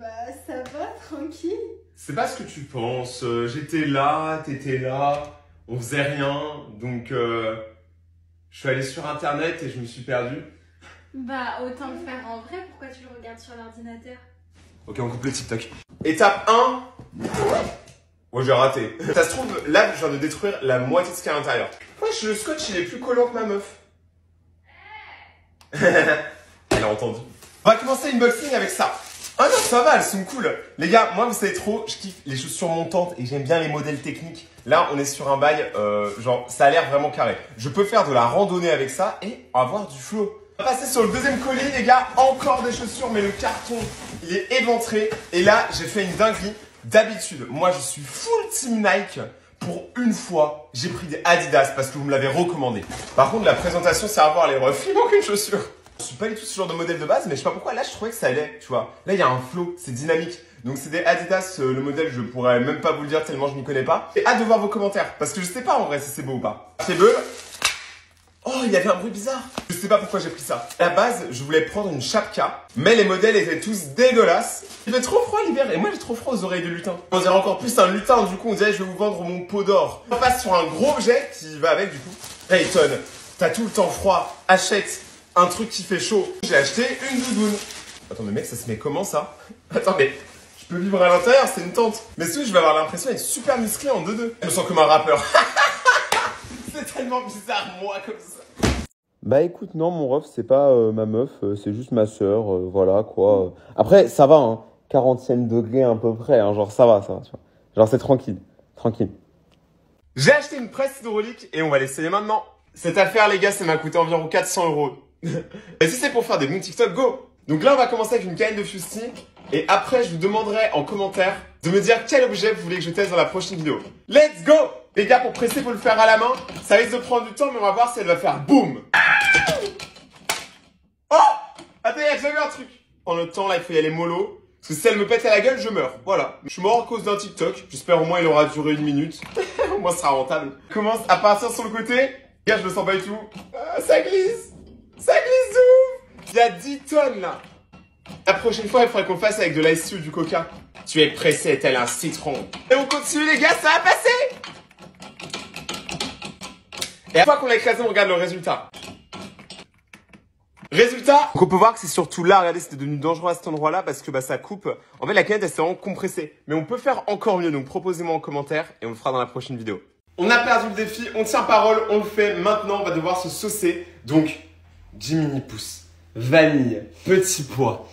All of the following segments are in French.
Bah ça va, tranquille. C'est pas ce que tu penses. J'étais là, t'étais là, on faisait rien. Donc je suis allé sur internet et je me suis perdu. Bah autant le faire en vrai, pourquoi tu le regardes sur l'ordinateur? Ok, on coupe le TikTok. Étape 1. Ouais, j'ai raté. Ça se trouve, là, je viens de détruire la moitié de ce qu'il y a à l'intérieur. Wesh, le scotch, il est plus collant que ma meuf. Elle a entendu. On va commencer l'unboxing avec ça. Ah non, ça va, elles sont cool. Les gars, moi, vous savez trop, je kiffe les chaussures montantes et j'aime bien les modèles techniques. Là, on est sur un bail, genre, ça a l'air vraiment carré. Je peux faire de la randonnée avec ça et avoir du flow. On va passer sur le deuxième colis, les gars. Encore des chaussures, mais le carton, il est éventré. Et là, j'ai fait une dinguerie. D'habitude, moi, je suis full team Nike. Pour une fois, j'ai pris des Adidas parce que vous me l'avez recommandé. Par contre, la présentation, c'est à voir les refs. Il manque une chaussure. Je suis pas du tout ce genre de modèle de base, mais je sais pas pourquoi. Là, je trouvais que ça allait, tu vois. Là, il y a un flow, c'est dynamique. Donc, c'est des Adidas. Le modèle, je pourrais même pas vous le dire tellement je n'y connais pas. Et hâte de voir vos commentaires parce que je sais pas en vrai si c'est beau ou pas. C'est beau. Oh, il y avait un bruit bizarre. Je sais pas pourquoi j'ai pris ça. À la base, je voulais prendre une chapka, mais les modèles étaient tous dégueulasses. Il fait trop froid l'hiver et moi j'ai trop froid aux oreilles de lutin. On dirait encore plus un lutin, du coup on dirait je vais vous vendre mon pot d'or. On passe sur un gros objet qui va avec du coup. Rayton, t'as tout le temps froid, achète un truc qui fait chaud. J'ai acheté une doudoune. Attends mais mec, ça se met comment ça? Attends mais je peux vivre à l'intérieur, c'est une tente. Mais si je vais avoir l'impression d'être super musclé en 2-2. Je me sens comme un rappeur. C'est tellement bizarre moi comme ça. Bah écoute, non, mon ref, c'est pas ma meuf, c'est juste ma sœur, voilà quoi. Après, ça va, hein, 40e degré à peu près, hein, genre ça va, tu vois. Genre c'est tranquille, tranquille. J'ai acheté une presse hydraulique et on va l'essayer maintenant. Cette affaire, les gars, ça m'a coûté environ 400 €. Et si c'est pour faire des bons TikTok, go! Donc là, on va commencer avec une canne de Fusty. Et après, je vous demanderai en commentaire de me dire quel objet vous voulez que je teste dans la prochaine vidéo. Let's go! Les gars, pour presser, faut le faire à la main. Ça risque de prendre du temps, mais on va voir si elle va faire boum! Oh! Attends, il y a déjà eu un truc. En le temps, là, il faut y aller mollo. Parce que si elle me pète à la gueule, je meurs. Voilà. Je suis mort à cause d'un TikTok. J'espère au moins il aura duré 1 minute. Au moins, ce sera rentable. Commence à partir sur le côté. Les gars, je le sens pas du tout. Ça glisse. Ça glisse de ouf. Il y a 10 tonnes, là. La prochaine fois, il faudrait qu'on le fasse avec de l'ice tea ou du coca. Tu es pressé tel un citron. Et on continue, les gars, ça va passer. Et à fois qu'on l'a écrasé, on regarde le résultat. Résultat, donc on peut voir que c'est surtout là, regardez, c'était devenu dangereux à cet endroit-là parce que bah, ça coupe. En fait, la canette, elle s'est vraiment compressée. Mais on peut faire encore mieux, donc proposez-moi en commentaire et on le fera dans la prochaine vidéo. On a perdu le défi, on tient parole, on le fait. Maintenant, on va devoir se saucer. Donc, Jiminy Pouce, vanille, petit pois,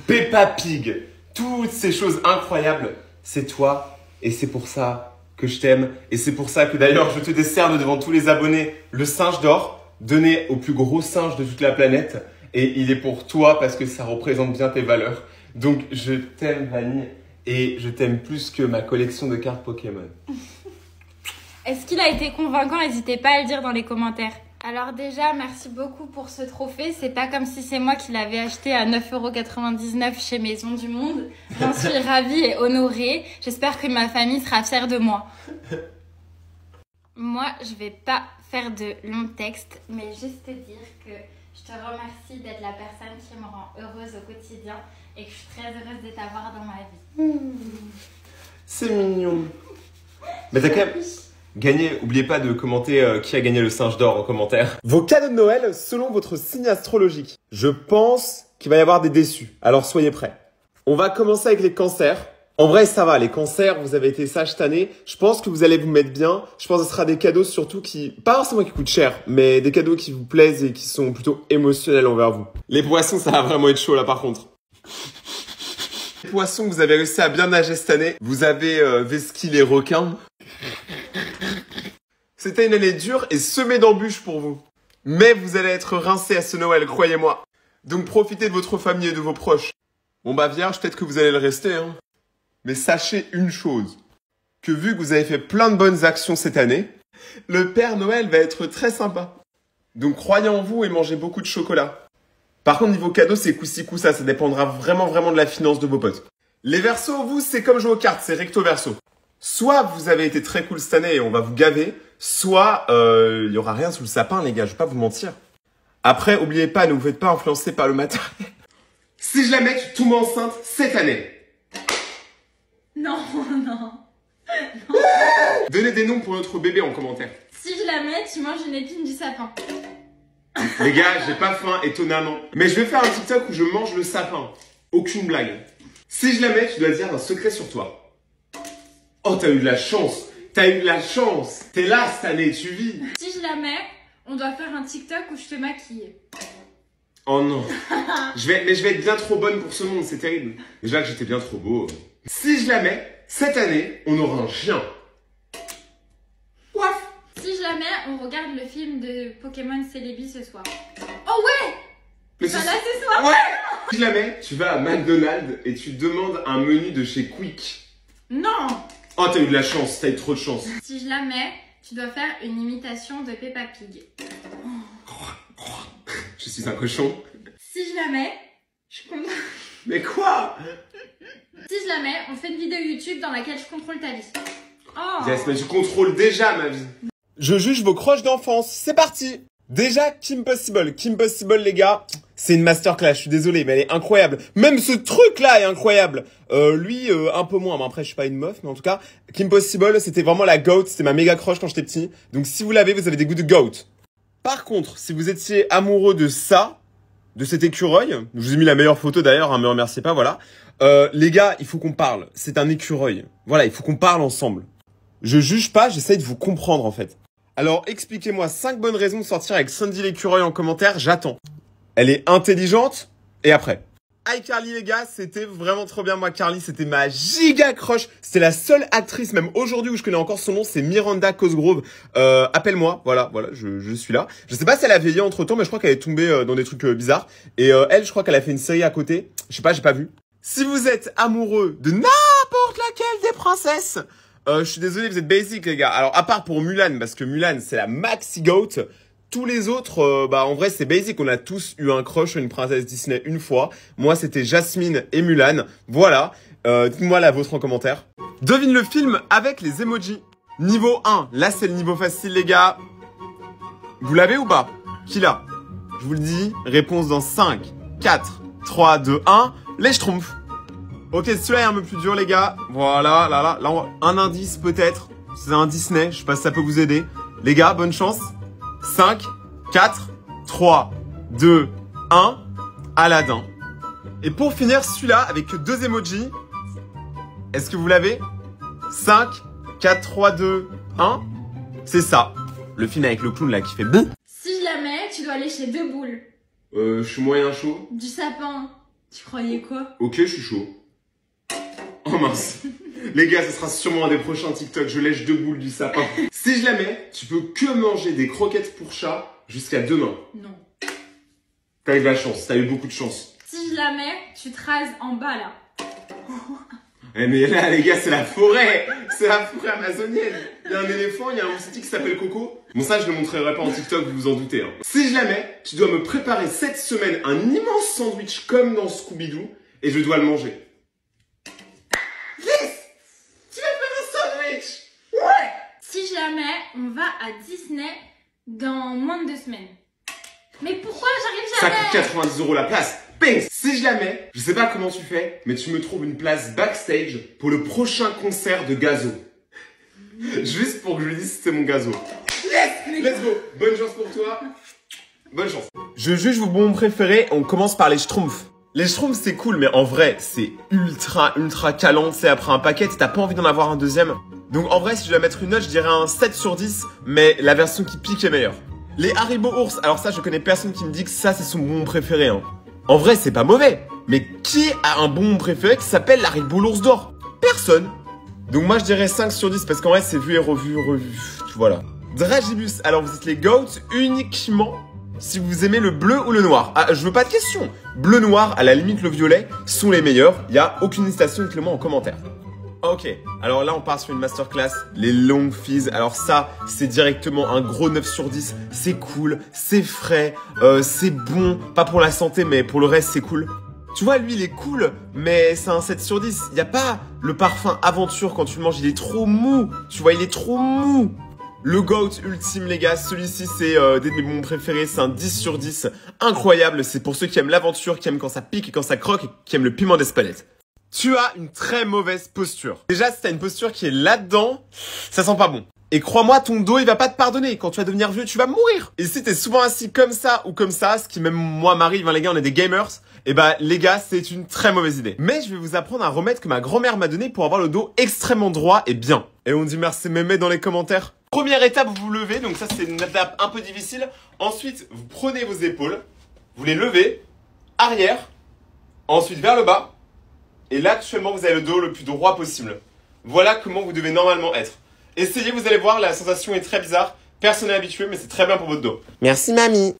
Peppa Pig, toutes ces choses incroyables, c'est toi et c'est pour ça que je t'aime. Et c'est pour ça que d'ailleurs, je te décerne devant tous les abonnés le singe d'or. Donné au plus gros singe de toute la planète et il est pour toi parce que ça représente bien tes valeurs. Donc je t'aime Vanille et je t'aime plus que ma collection de cartes Pokémon. Est-ce qu'il a été convaincant? N'hésitez pas à le dire dans les commentaires. Alors déjà, merci beaucoup pour ce trophée. C'est pas comme si c'est moi qui l'avais acheté à 9,99 € chez Maison du Monde. J'en suis ravie et honorée. J'espère que ma famille sera fière de moi. Moi, je vais pas faire de longs textes, mais juste te dire que je te remercie d'être la personne qui me rend heureuse au quotidien et que je suis très heureuse de t'avoir dans ma vie. C'est mignon. Mais t'as quand même gagné. N'oubliez pas de commenter qui a gagné le singe d'or en commentaire. Vos cadeaux de Noël selon votre signe astrologique. Je pense qu'il va y avoir des déçus, alors soyez prêts. On va commencer avec les cancers. En vrai, ça va, les cancers, vous avez été sages cette année. Je pense que vous allez vous mettre bien. Je pense que ce sera des cadeaux surtout pas forcément qui coûtent cher, mais des cadeaux qui vous plaisent et qui sont plutôt émotionnels envers vous. Les poissons, ça va vraiment être chaud là par contre. Les poissons, vous avez réussi à bien nager cette année. Vous avez vesquis les requins. C'était une année dure et semée d'embûches pour vous. Mais vous allez être rincés à ce Noël, croyez-moi. Donc profitez de votre famille et de vos proches. Bon bah vierge, peut-être que vous allez le rester, hein. Mais sachez une chose, que vu que vous avez fait plein de bonnes actions cette année, le Père Noël va être très sympa. Donc croyez en vous et mangez beaucoup de chocolat. Par contre, niveau cadeau, c'est coup-ci coup-ça, ça dépendra vraiment de la finance de vos potes. Les Verseaux, vous, c'est comme jouer aux cartes, c'est recto verso. Soit vous avez été très cool cette année et on va vous gaver, soit il y aura rien sous le sapin, les gars, je vais pas vous mentir. Après, oubliez pas, ne vous faites pas influencer par le matériel. Si je la mec, je tombe enceinte cette année. Non, non. Donnez des noms pour notre bébé en commentaire. Si je la mets, tu manges une épine du sapin. Les gars, j'ai pas faim, étonnamment. Mais je vais faire un TikTok où je mange le sapin. Aucune blague. Si je la mets, tu dois dire un secret sur toi. Oh, t'as eu de la chance. T'as eu de la chance. T'es là cette année, tu vis. Si je la mets, on doit faire un TikTok où je te maquille. Oh non. Mais je vais être bien trop bonne pour ce monde, c'est terrible. Déjà que j'étais bien trop beau. Si je la mets, cette année, on aura un chien. Waf. Si je la mets, on regarde le film de Pokémon Celebi ce soir. Oh ouais! Mais Enfin, là ce soir. Ouais. Si je la mets, tu vas à McDonald's et tu demandes un menu de chez Quick. Non! Oh, t'as eu de la chance, t'as eu trop de chance. Si je la mets, tu dois faire une imitation de Peppa Pig. Je suis un cochon. Si je la mets, je compte... Mais quoi? Si je la mets, on fait une vidéo YouTube dans laquelle je contrôle ta vie. Oh! Yes, mais tu contrôles déjà ma vie. Je juge vos croches d'enfance, c'est parti. Déjà, Kim Possible. Kim Possible, les gars, c'est une masterclass, je suis désolé, mais elle est incroyable. Même ce truc-là est incroyable. Lui, un peu moins, mais après, je suis pas une meuf, mais en tout cas, Kim Possible, c'était vraiment la GOAT, c'était ma méga crush quand j'étais petit. Donc si vous l'avez, vous avez des goûts de GOAT. Par contre, si vous étiez amoureux de ça, de cet écureuil, je vous ai mis la meilleure photo d'ailleurs, hein, me remerciez pas, voilà. Les gars, il faut qu'on parle. C'est un écureuil. Voilà, il faut qu'on parle ensemble. Je juge pas, j'essaye de vous comprendre en fait. Alors, expliquez-moi 5 bonnes raisons de sortir avec Sandy l'écureuil en commentaire, j'attends. Elle est intelligente, et après. iCarly les gars, c'était vraiment trop bien. Moi, Carly, c'était ma giga crush. C'était la seule actrice, même aujourd'hui, où je connais encore son nom, c'est Miranda Cosgrove. Appelle-moi, voilà, je suis là. Je sais pas si elle a vieilli entre temps, mais je crois qu'elle est tombée dans des trucs bizarres. Et elle, je crois qu'elle a fait une série à côté. Je sais pas, j'ai pas vu. Si vous êtes amoureux de n'importe laquelle des princesses, je suis désolé, vous êtes basic les gars. Alors à part pour Mulan, parce que Mulan c'est la maxi goat. Tous les autres, en vrai c'est basic. On a tous eu un crush sur une princesse Disney une fois. Moi c'était Jasmine et Mulan. Voilà. Dites-moi la vôtre en commentaire. Devine le film avec les emojis. Niveau 1. Là c'est le niveau facile les gars. Vous l'avez ou pas? Qui l'a? Je vous le dis. Réponse dans 5, 4, 3, 2, 1. Les Schtroumpfs. Ok, celui-là est un peu plus dur, les gars. Voilà, là, un indice peut-être. C'est un Disney, je sais pas si ça peut vous aider. Les gars, bonne chance. 5, 4, 3, 2, 1. Aladdin. Et pour finir, celui-là, avec que 2 emojis. Est-ce que vous l'avez? 5, 4, 3, 2, 1. C'est ça. Le film avec le clown, là, qui fait bouh. Si je la mets, tu dois aller chez Deux Boules. Je suis moyen chaud. Du sapin. Tu croyais quoi? Ok, je suis chaud. Oh mince. Les gars, ce sera sûrement un des prochains TikTok. Je lèche 2 boules du sapin. Si je la mets, tu peux que manger des croquettes pour chat jusqu'à demain. Non. T'as eu de la chance, t'as eu beaucoup de chance. Si je la mets, tu te rases en bas là. Mais là, les gars, c'est la forêt. C'est la forêt amazonienne. Il y a un éléphant, il y a un moustique qui s'appelle Coco. Bon, ça, je le montrerai pas en TikTok, vous vous en doutez. Hein. Si je la mets, tu dois me préparer cette semaine un immense sandwich comme dans Scooby-Doo et je dois le manger. Yes! Tu vas faire un sandwich! Ouais! Si je la mets, on va à Disney dans moins de 2 semaines. Mais pourquoi Ça j'arrive coûte jamais? 90 € la place. Bing! Si je la mets, je sais pas comment tu fais, mais tu me trouves une place backstage pour le prochain concert de Gazo. Juste pour que je lui dise que c'était mon Gazo. Yes! Let's go! Bonne chance pour toi. Bonne chance. Je juge vos bonbons préférés. On commence par les Schtroumpfs. Les Schtroumpfs, c'est cool, mais en vrai, c'est ultra calant. C'est après un paquet, t'as pas envie d'en avoir un deuxième. Donc en vrai, si je dois mettre une note, je dirais un 7 sur 10, mais la version qui pique est meilleure. Les Haribo Ours, alors ça, je connais personne qui me dit que ça, c'est son bonbon préféré. Hein. En vrai, c'est pas mauvais. Mais qui a un bonbon préféré qui s'appelle l'Haribo l'ours d'or? Personne. Donc moi, je dirais 5 sur 10, parce qu'en vrai, c'est vu et revu. Voilà. Dragibus, alors vous êtes les goats uniquement si vous aimez le bleu ou le noir. Ah, je veux pas de questions. Bleu, noir, à la limite le violet, sont les meilleurs. Il y a aucune hésitation, dites-le moi en commentaire. Ok, alors là on part sur une masterclass, les longues fizz. Alors ça, c'est directement un gros 9 sur 10. C'est cool, c'est frais, c'est bon. Pas pour la santé, mais pour le reste, c'est cool. Tu vois, lui, il est cool, mais c'est un 7 sur 10. Il y a pas le parfum aventure quand tu le manges, il est trop mou. Tu vois, il est trop mou. Le GOAT ultime, les gars, celui-ci, c'est des de mes bonbons préférés. C'est un 10 sur 10. Incroyable, c'est pour ceux qui aiment l'aventure, qui aiment quand ça pique et quand ça croque, et qui aiment le piment d'Espelette. tu as une très mauvaise posture. Déjà, si t'as une posture qui est là-dedans, ça sent pas bon. Et crois-moi, ton dos, il va pas te pardonner. Quand tu vas devenir vieux, tu vas mourir. Et si t'es souvent assis comme ça ou comme ça, ce qui même moi m'arrive, hein, les gars, on est des gamers, et bah les gars, c'est une très mauvaise idée. Mais je vais vous apprendre un remède que ma grand-mère m'a donné pour avoir le dos extrêmement droit et bien. Et on dit merci mémé dans les commentaires. Première étape, vous vous levez, donc ça c'est une étape un peu difficile. Ensuite, vous prenez vos épaules, vous les levez, arrière, ensuite vers le bas. Et là, actuellement, vous avez le dos le plus droit possible. Voilà comment vous devez normalement être. Essayez, vous allez voir, la sensation est très bizarre. Personne n'est habitué, mais c'est très bien pour votre dos. Merci mamie.